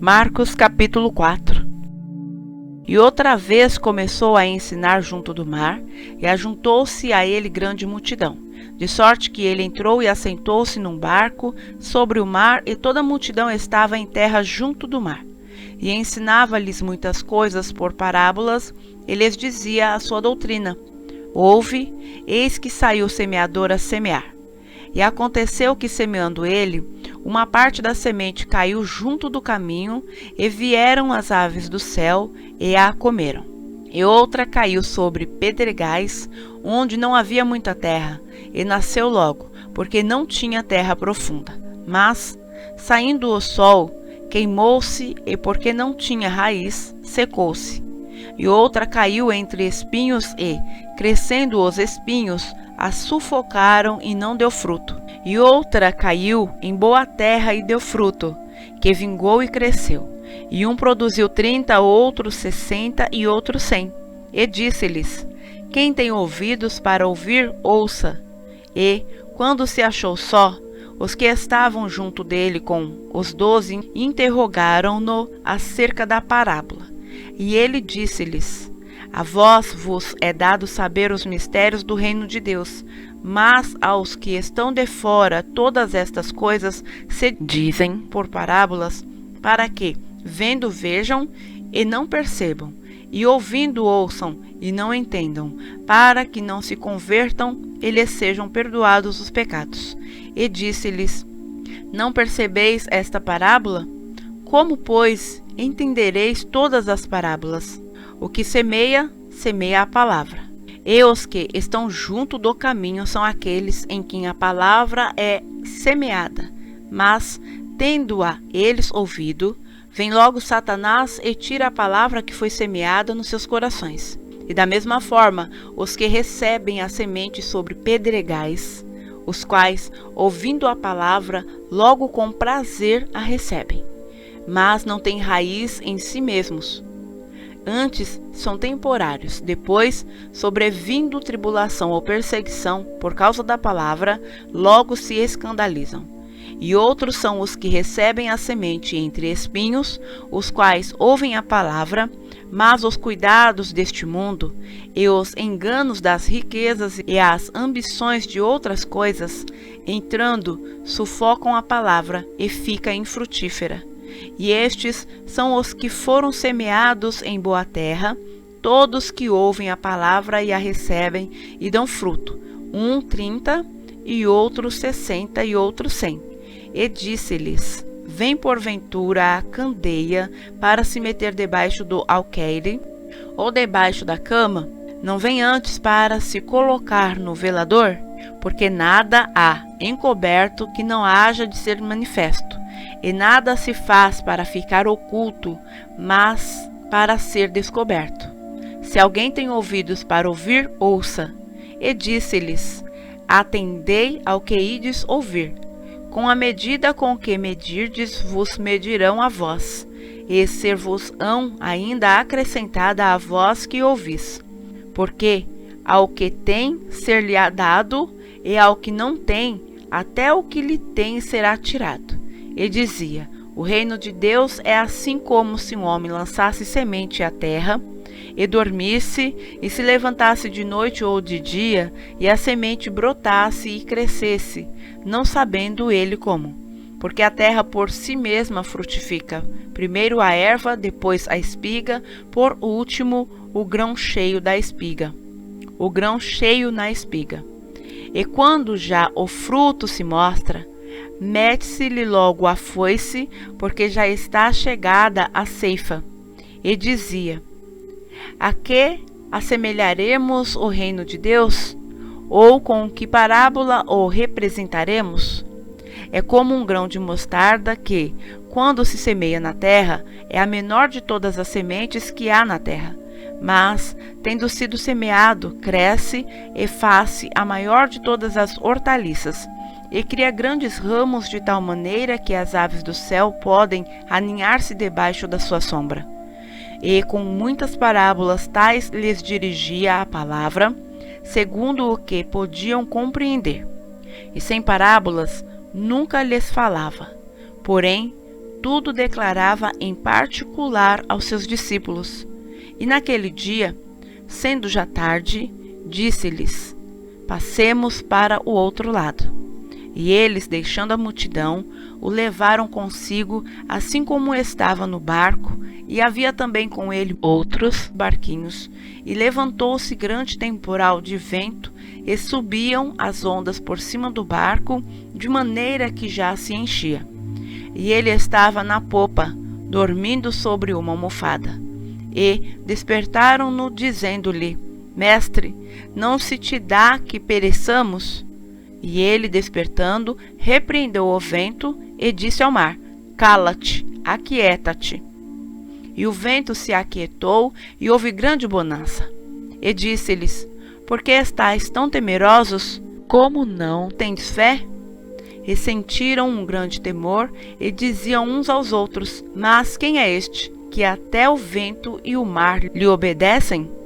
Marcos capítulo 4. E outra vez começou a ensinar junto do mar, e ajuntou-se a ele grande multidão, de sorte que ele entrou e assentou-se num barco sobre o mar, e toda a multidão estava em terra junto do mar. E ensinava-lhes muitas coisas por parábolas, e lhes dizia a sua doutrina. Ouve, eis que saiu o semeador a semear. E aconteceu que, semeando ele, uma parte da semente caiu junto do caminho, e vieram as aves do céu, e a comeram. E outra caiu sobre pedregais, onde não havia muita terra, e nasceu logo, porque não tinha terra profunda. Mas, saindo o sol, queimou-se, e porque não tinha raiz, secou-se. E outra caiu entre espinhos, e, crescendo os espinhos, a sufocaram e não deu fruto. E outra caiu em boa terra e deu fruto, que vingou e cresceu. E um produziu 30, outro 60 e outro 100. E disse-lhes: Quem tem ouvidos para ouvir, ouça. E, quando se achou só, os que estavam junto dele com os 12 interrogaram-no acerca da parábola. E ele disse-lhes: A vós vos é dado saber os mistérios do reino de Deus, mas aos que estão de fora todas estas coisas se dizem por parábolas, para que, vendo, vejam e não percebam, e ouvindo, ouçam e não entendam, para que não se convertam e lhes sejam perdoados os pecados. E disse-lhes: Não percebeis esta parábola? Como, pois, entendereis todas as parábolas? O que semeia, semeia a palavra. E os que estão junto do caminho são aqueles em quem a palavra é semeada. Mas, tendo-a eles ouvido, vem logo Satanás e tira a palavra que foi semeada nos seus corações. E da mesma forma, os que recebem a semente sobre pedregais, os quais, ouvindo a palavra, logo com prazer a recebem, mas não têm raiz em si mesmos. Antes são temporários, depois, sobrevindo tribulação ou perseguição por causa da palavra, logo se escandalizam. E outros são os que recebem a semente entre espinhos, os quais ouvem a palavra, mas os cuidados deste mundo, e os enganos das riquezas e as ambições de outras coisas, entrando, sufocam a palavra e fica infrutífera. E estes são os que foram semeados em boa terra, todos que ouvem a palavra e a recebem e dão fruto, um 30, e outro 60 e outro 100. E disse-lhes: Vem porventura a candeia para se meter debaixo do alqueire, ou debaixo da cama? Não vem antes para se colocar no velador? Porque nada há encoberto que não haja de ser manifesto. E nada se faz para ficar oculto, mas para ser descoberto. Se alguém tem ouvidos para ouvir, ouça. E disse-lhes: Atendei ao que ides ouvir. Com a medida com que medirdes, vos medirão a vós, e ser-vos-ão ainda acrescentada a vós que ouvis. Porque ao que tem, ser-lhe-á dado, e ao que não tem, até o que lhe tem será tirado. E dizia: O reino de Deus é assim como se um homem lançasse semente à terra, e dormisse, e se levantasse de noite ou de dia, e a semente brotasse e crescesse, não sabendo ele como. Porque a terra por si mesma frutifica, primeiro a erva, depois a espiga, por último o grão cheio da espiga. O grão cheio na espiga. E quando já o fruto se mostra, mete-se-lhe logo a foice, porque já está chegada a ceifa. E dizia: A que assemelharemos o reino de Deus? Ou com que parábola o representaremos? É como um grão de mostarda que, quando se semeia na terra, é a menor de todas as sementes que há na terra. Mas, tendo sido semeado, cresce e faz-se a maior de todas as hortaliças, e cria grandes ramos de tal maneira que as aves do céu podem aninhar-se debaixo da sua sombra. E com muitas parábolas tais lhes dirigia a palavra, segundo o que podiam compreender. E sem parábolas nunca lhes falava. Porém, tudo declarava em particular aos seus discípulos. E naquele dia, sendo já tarde, disse-lhes: passemos para o outro lado. E eles, deixando a multidão, o levaram consigo, assim como estava no barco, e havia também com ele outros barquinhos. E levantou-se grande temporal de vento, e subiam as ondas por cima do barco, de maneira que já se enchia. E ele estava na popa, dormindo sobre uma almofada. E despertaram-no, dizendo-lhe: Mestre, não se te dá que pereçamos? E ele, despertando, repreendeu o vento e disse ao mar: Cala-te, aquieta-te. E o vento se aquietou e houve grande bonança. E disse-lhes: Por que estáis tão temerosos? Como não tendes fé? E sentiram um grande temor e diziam uns aos outros: Mas quem é este, que até o vento e o mar lhe obedecem?